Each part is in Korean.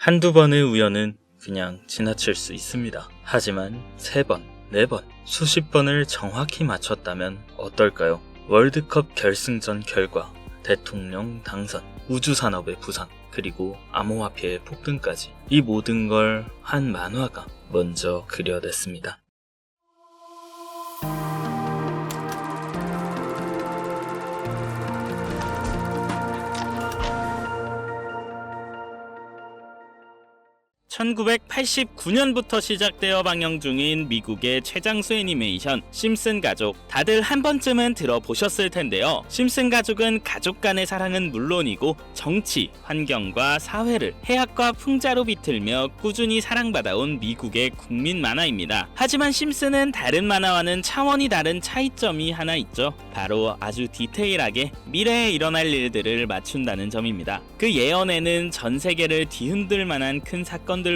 한두 번의 우연은 그냥 지나칠 수 있습니다. 하지만 3번, 4번, 수십 번을 정확히 맞췄다면 어떨까요? 월드컵 결승전 결과, 대통령 당선, 우주산업의 부상, 그리고 암호화폐의 폭등까지 이 모든 걸 한 만화가 먼저 그려냈습니다. (1989년부터) 시작되어 방영 중인 미국의 최장수 애니메이션 심슨 가족, 다들 한 번쯤은 들어보셨을 텐데요. 심슨 가족은 가족 간의 사랑은 물론이고 정치, 환경과 사회를 해악과 풍자로 비틀며 꾸준히 사랑받아온 미국의 국민 만화입니다. 하지만 심슨은 다른 만화와는 차원이 다른 차이점이 하나 있죠. 바로 아주 디테일하게 미래에 일어날 일들을 맞춘다는 점입니다. 그 예언에는 전 세계를 뒤흔들 만한 큰 사건들부터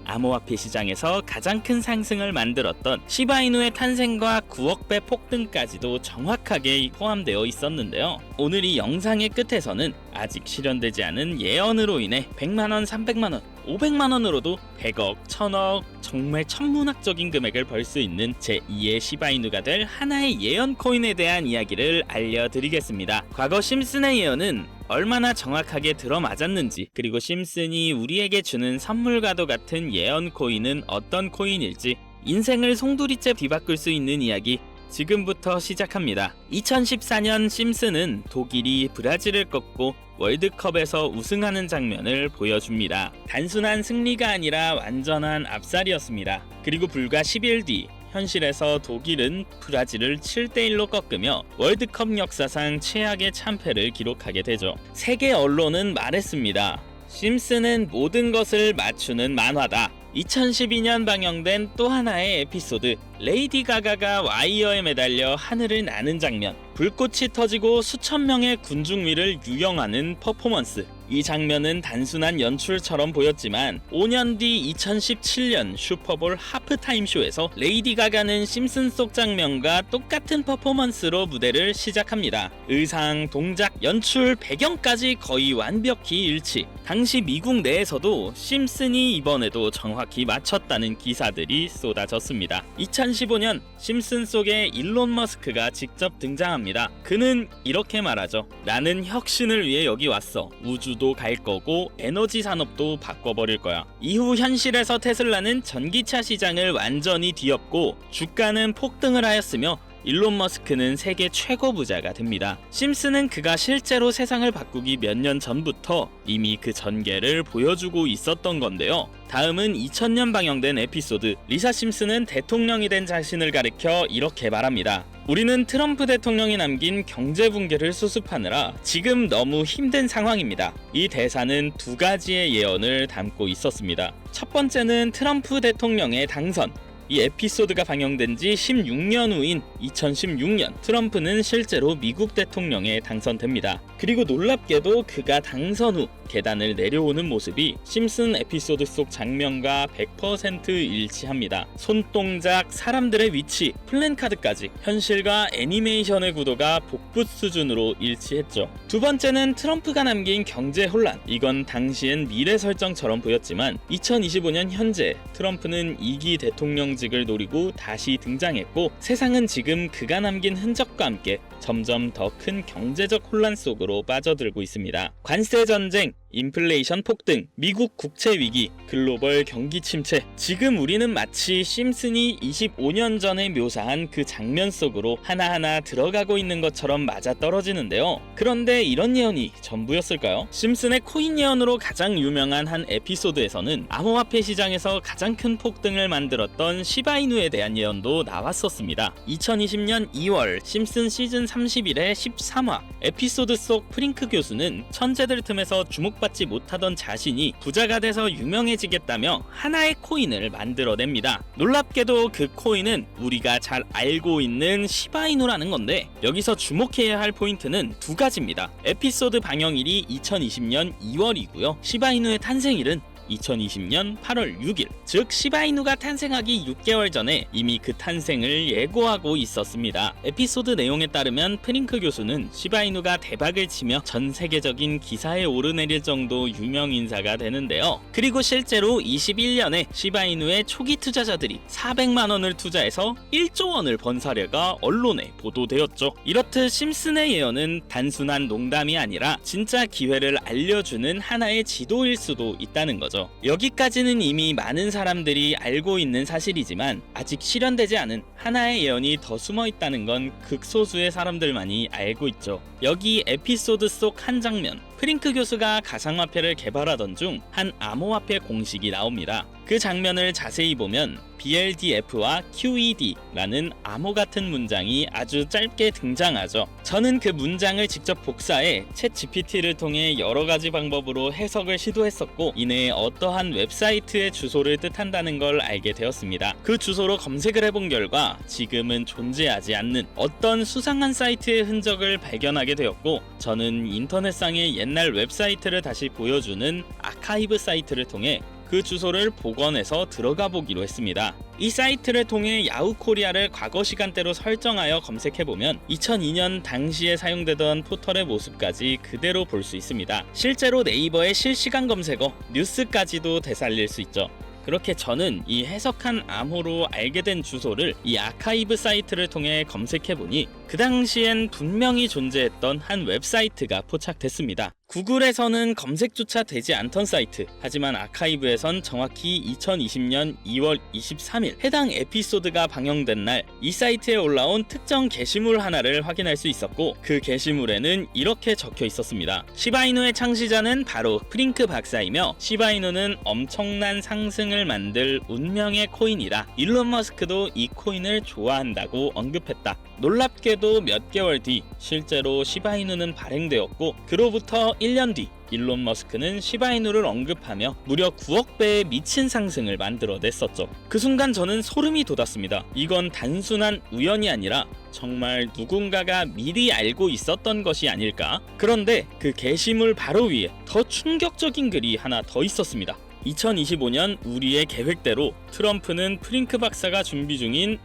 암호화폐 시장에서 가장 큰 상승을 만들었던 시바이누의 탄생과 9억 배 폭등까지도 정확하게 포함되어 있었는데요. 오늘 이 영상의 끝에서는 아직 실현되지 않은 예언으로 인해 100만원, 300만원, 500만원으로도 100억, 1000억, 정말 천문학적인 금액을 벌 수 있는 제2의 시바이누가 될 하나의 예언 코인에 대한 이야기를 알려드리겠습니다. 과거 심슨의 예언은 얼마나 정확하게 들어맞았는지, 그리고 심슨이 우리에게 주는 선물과도 같은 예언 코인은 어떤 코인일지, 인생을 송두리째 뒤바꿀 수 있는 이야기 지금부터 시작합니다. 2014년 심슨은 독일이 브라질을 꺾고 월드컵에서 우승하는 장면을 보여줍니다. 단순한 승리가 아니라 완전한 압살이었습니다. 그리고 불과 10일 뒤 현실에서 독일은 브라질을 7대1로 꺾으며 월드컵 역사상 최악의 참패를 기록하게 되죠. 세계 언론은 말했습니다. 심슨은 모든 것을 맞추는 만화다. 2012년 방영된 또 하나의 에피소드, 레이디 가가가 와이어에 매달려 하늘을 나는 장면, 불꽃이 터지고 수천 명의 군중 위를 유영하는 퍼포먼스. 이 장면은 단순한 연출처럼 보였지만 5년 뒤 2017년 슈퍼볼 하프타임 쇼에서 레이디 가가는 심슨 속 장면과 똑같은 퍼포먼스로 무대를 시작합니다. 의상, 동작, 연출, 배경까지 거의 완벽히 일치. 당시 미국 내에서도 심슨이 이번에도 정확히 맞췄다는 기사들이 쏟아졌습니다. 2015년 심슨 속에 일론 머스크가 직접 등장합니다. 그는 이렇게 말하죠. 나는 혁신을 위해 여기 왔어. 우주도 갈 거고 에너지 산업도 바꿔버릴 거야. 이후 현실에서 테슬라는 전기차 시장을 완전히 뒤엎고 주가는 폭등을 하였으며 일론 머스크는 세계 최고 부자가 됩니다. 심슨은 그가 실제로 세상을 바꾸기 몇 년 전부터 이미 그 전개를 보여주고 있었던 건데요. 다음은 2000년 방영된 에피소드, 리사 심슨은 대통령이 된 자신을 가리켜 이렇게 말합니다. 우리는 트럼프 대통령이 남긴 경제 붕괴를 수습하느라 지금 너무 힘든 상황입니다. 이 대사는 두 가지의 예언을 담고 있었습니다. 첫 번째는 트럼프 대통령의 당선. 이 에피소드가 방영된 지 16년 후인 2016년 트럼프는 실제로 미국 대통령에 당선됩니다. 그리고 놀랍게도 그가 당선 후 계단을 내려오는 모습이 심슨 에피소드 속 장면과 100% 일치합니다. 손동작, 사람들의 위치, 플랜카드까지 현실과 애니메이션의 구도가 복붙 수준으로 일치했죠. 두 번째는 트럼프가 남긴 경제 혼란. 이건 당시엔 미래 설정처럼 보였지만 2025년 현재 트럼프는 2기 대통령직을 노리고 다시 등장했고 세상은 지금 그가 남긴 흔적과 함께 점점 더 큰 경제적 혼란 속으로 빠져들고 있습니다. 관세 전쟁, 인플레이션 폭등, 미국 국채 위기, 글로벌 경기 침체. 지금 우리는 마치 심슨이 25년 전에 묘사한 그 장면 속으로 하나하나 들어가고 있는 것처럼 맞아떨어지는데요. 그런데 이런 예언이 전부였을까요? 심슨의 코인 예언으로 가장 유명한 한 에피소드에서는 암호화폐 시장에서 가장 큰 폭등을 만들었던 시바이누에 대한 예언도 나왔었습니다. 2020년 2월 심슨 시즌 31의 13화 에피소드 속 프링크 교수는 천재들 틈에서 주목받지 못하던 자신이 부자가 돼서 유명해지겠다며 하나의 코인을 만들어냅니다. 놀랍게도 그 코인은 우리가 잘 알고 있는 시바이누라는 건데, 여기서 주목해야 할 포인트는 두 가지입니다. 에피소드 방영일이 2020년 2월이고요. 시바이누의 탄생일은 2020년 8월 6일, 즉 시바이누가 탄생하기 6개월 전에 이미 그 탄생을 예고하고 있었습니다. 에피소드 내용에 따르면 프링크 교수는 시바이누가 대박을 치며 전 세계적인 기사에 오르내릴 정도 유명 인사가 되는데요. 그리고 실제로 21년에 시바이누의 초기 투자자들이 400만 원을 투자해서 1조 원을 번 사례가 언론에 보도되었죠. 이렇듯 심슨의 예언은 단순한 농담이 아니라 진짜 기회를 알려주는 하나의 지도일 수도 있다는 거죠. 여기까지는 이미 많은 사람들이 알고 있는 사실이지만 아직 실현되지 않은 하나의 예언이 더 숨어 있다는 건 극소수의 사람들만이 알고 있죠. 여기 에피소드 속 한 장면, 프링크 교수가 가상화폐를 개발하던 중 한 암호화폐 공식이 나옵니다. 그 장면을 자세히 보면 BLDF와 QED라는 암호 같은 문장이 아주 짧게 등장하죠. 저는 그 문장을 직접 복사해 챗 GPT를 통해 여러 가지 방법으로 해석을 시도했었고, 이내 어떠한 웹사이트의 주소를 뜻한다는 걸 알게 되었습니다. 그 주소로 검색을 해본 결과 지금은 존재하지 않는 어떤 수상한 사이트의 흔적을 발견하게 되었고, 저는 인터넷상의 옛날 웹사이트를 다시 보여주는 아카이브 사이트를 통해 그 주소를 복원해서 들어가 보기로 했습니다. 이 사이트를 통해 야후 코리아를 과거 시간대로 설정하여 검색해보면 2002년 당시에 사용되던 포털의 모습까지 그대로 볼 수 있습니다. 실제로 네이버의 실시간 검색어, 뉴스까지도 되살릴 수 있죠. 그렇게 저는 이 해석한 암호로 알게 된 주소를 이 아카이브 사이트를 통해 검색해보니 그 당시엔 분명히 존재했던 한 웹사이트가 포착됐습니다. 구글에서는 검색조차 되지 않던 사이트, 하지만 아카이브에선 정확히 2020년 2월 23일 해당 에피소드가 방영된 날 이 사이트에 올라온 특정 게시물 하나를 확인할 수 있었고, 그 게시물에는 이렇게 적혀 있었습니다. 시바이누의 창시자는 바로 프링크 박사이며 시바이누는 엄청난 상승을 만들 운명의 코인이다. 일론 머스크도 이 코인을 좋아한다고 언급했다. 놀랍게도 몇 개월 뒤 실제로 시바이누는 발행되었고, 그로부터 1년 뒤 일론 머스크는 시바이누를 언급하며 무려 9억 배의 미친 상승을 만들어냈었죠. 그 순간 저는 소름이 돋았습니다. 이건 단순한 우연이 아니라 정말 누군가가 미리 알고 있었던 것이 아닐까? 그런데 그 게시물 바로 위에 더 충격적인 글이 하나 더 있었습니다. 2025년 우리의 계획대로 트럼프는 프링크 박사가 준비 중인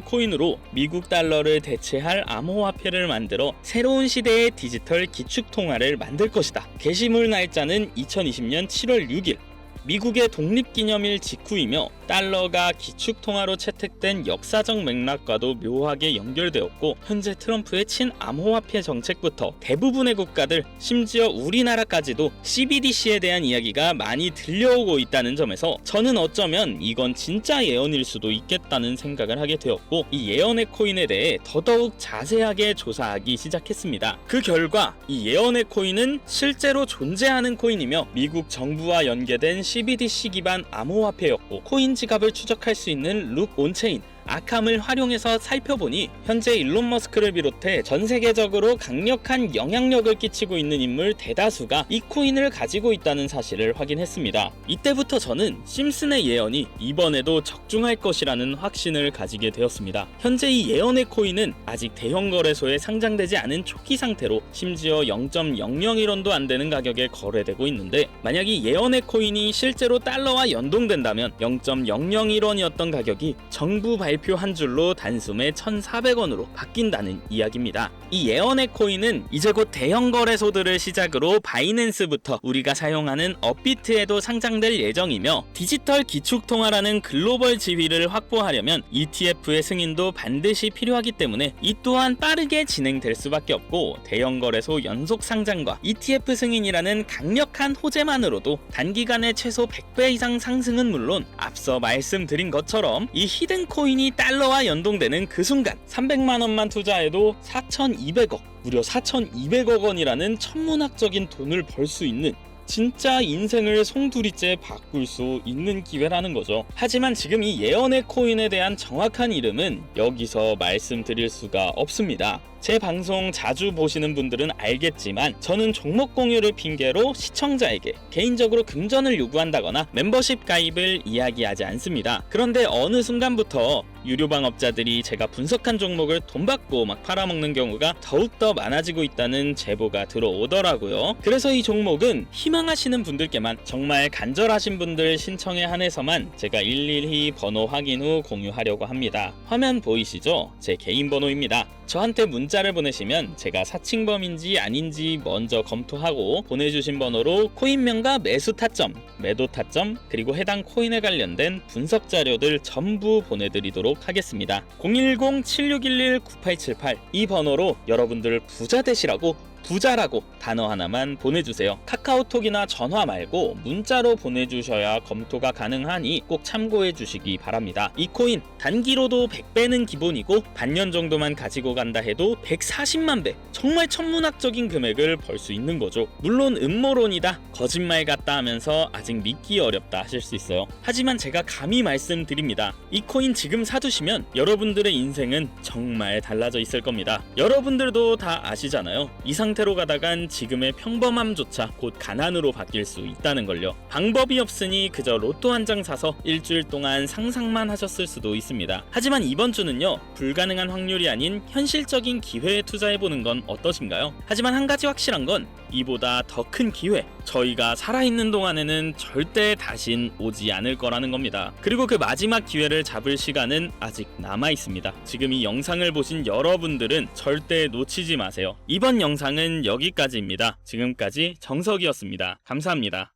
코인으로 미국 달러를 대체할 암호화폐를 만들어 새로운 시대의 디지털 기축통화를 만들 것이다. 게시물 날짜는 2020년 7월 6일. 미국의 독립기념일 직후이며 달러가 기축통화로 채택된 역사적 맥락과도 묘하게 연결되었고, 현재 트럼프의 친암호화폐 정책부터 대부분의 국가들, 심지어 우리나라까지도 CBDC에 대한 이야기가 많이 들려오고 있다는 점에서 저는 어쩌면 이건 진짜 예언일 수도 있겠다는 생각을 하게 되었고, 이 예언의 코인에 대해 더더욱 자세하게 조사하기 시작했습니다. 그 결과 이 예언의 코인은 실제로 존재하는 코인이며 미국 정부와 연계된 CBDC 기반 암호화폐였고, 코인 지갑을 추적할 수 있는 룩 온체인 아캄을 활용해서 살펴보니 현재 일론 머스크를 비롯해 전 세계적으로 강력한 영향력을 끼치고 있는 인물 대다수가 이 코인을 가지고 있다는 사실을 확인했습니다. 이때부터 저는 심슨의 예언이 이번에도 적중할 것이라는 확신을 가지게 되었습니다. 현재 이 예언의 코인은 아직 대형 거래소에 상장되지 않은 초기 상태로 심지어 0.001원도 안 되는 가격에 거래되고 있는데, 만약 이 예언의 코인이 실제로 달러와 연동된다면 0.001원이었던 가격이 정부 발표 한 줄로 단숨에 1,400원으로 바뀐다는 이야기입니다. 이 예언의 코인은 이제 곧 대형 거래소들을 시작으로 바이낸스부터 우리가 사용하는 업비트에도 상장될 예정이며, 디지털 기축통화라는 글로벌 지위를 확보하려면 ETF의 승인도 반드시 필요하기 때문에 이 또한 빠르게 진행될 수밖에 없고, 대형 거래소 연속 상장과 ETF 승인이라는 강력한 호재만으로도 단기간에 최소 100배 이상 상승은 물론, 앞서 말씀드린 것처럼 이 히든 코인이 달러와 연동되는 그 순간 300만 원만 투자해도 4,200억, 무려 4,200억 원이라는 천문학적인 돈을 벌 수 있는, 진짜 인생을 송두리째 바꿀 수 있는 기회라는 거죠. 하지만 지금 이 예언의 코인에 대한 정확한 이름은 여기서 말씀드릴 수가 없습니다. 제 방송 자주 보시는 분들은 알겠지만 저는 종목 공유를 핑계로 시청자에게 개인적으로 금전을 요구한다거나 멤버십 가입을 이야기하지 않습니다. 그런데 어느 순간부터 유료방업자들이 제가 분석한 종목을 돈 받고 막 팔아먹는 경우가 더욱더 많아지고 있다는 제보가 들어오더라고요. 그래서 이 종목은 희망하시는 분들께만, 정말 간절하신 분들 신청에 한해서만 제가 일일이 번호 확인 후 공유하려고 합니다. 화면 보이시죠? 제 개인 번호입니다. 저한테 문자를 보내시면 제가 사칭범인지 아닌지 먼저 검토하고 보내주신 번호로 코인명과 매수 타점, 매도 타점, 그리고 해당 코인에 관련된 분석 자료들 전부 보내드리도록 하겠습니다. 010-7611-9878 이 번호로 여러분들 부자 되시라고, 부자라고 단어 하나만 보내주세요. 카카오톡이나 전화 말고 문자로 보내주셔야 검토가 가능하니 꼭 참고해 주시기 바랍니다. 이 코인 단기로도 100배는 기본이고 반년 정도만 가지고 간다 해도 140만 배, 정말 천문학적인 금액을 벌 수 있는 거죠. 물론 음모론이다, 거짓말 같다 하면서 아직 믿기 어렵다 하실 수 있어요. 하지만 제가 감히 말씀드립니다. 이 코인 지금 사두시면 여러분들의 인생은 정말 달라져 있을 겁니다. 여러분들도 다 아시잖아요. 이 상태로 가다간 지금의 평범함조차 곧 가난으로 바뀔 수 있다는 걸요. 방법이 없으니 그저 로또 한 장 사서 일주일 동안 상상만 하셨을 수도 있습니다. 하지만 이번 주는요, 불가능한 확률이 아닌 현실적인 기회에 투자해보는 건 어떠신가요? 하지만 한 가지 확실한 건 이보다 더 큰 기회, 저희가 살아있는 동안에는 절대 다신 오지 않을 거라는 겁니다. 그리고 그 마지막 기회를 잡을 시간은 아직 남아있습니다. 지금 이 영상을 보신 여러분들은 절대 놓치지 마세요. 이번 영상은 여기까지입니다. 지금까지 정석이었습니다. 감사합니다.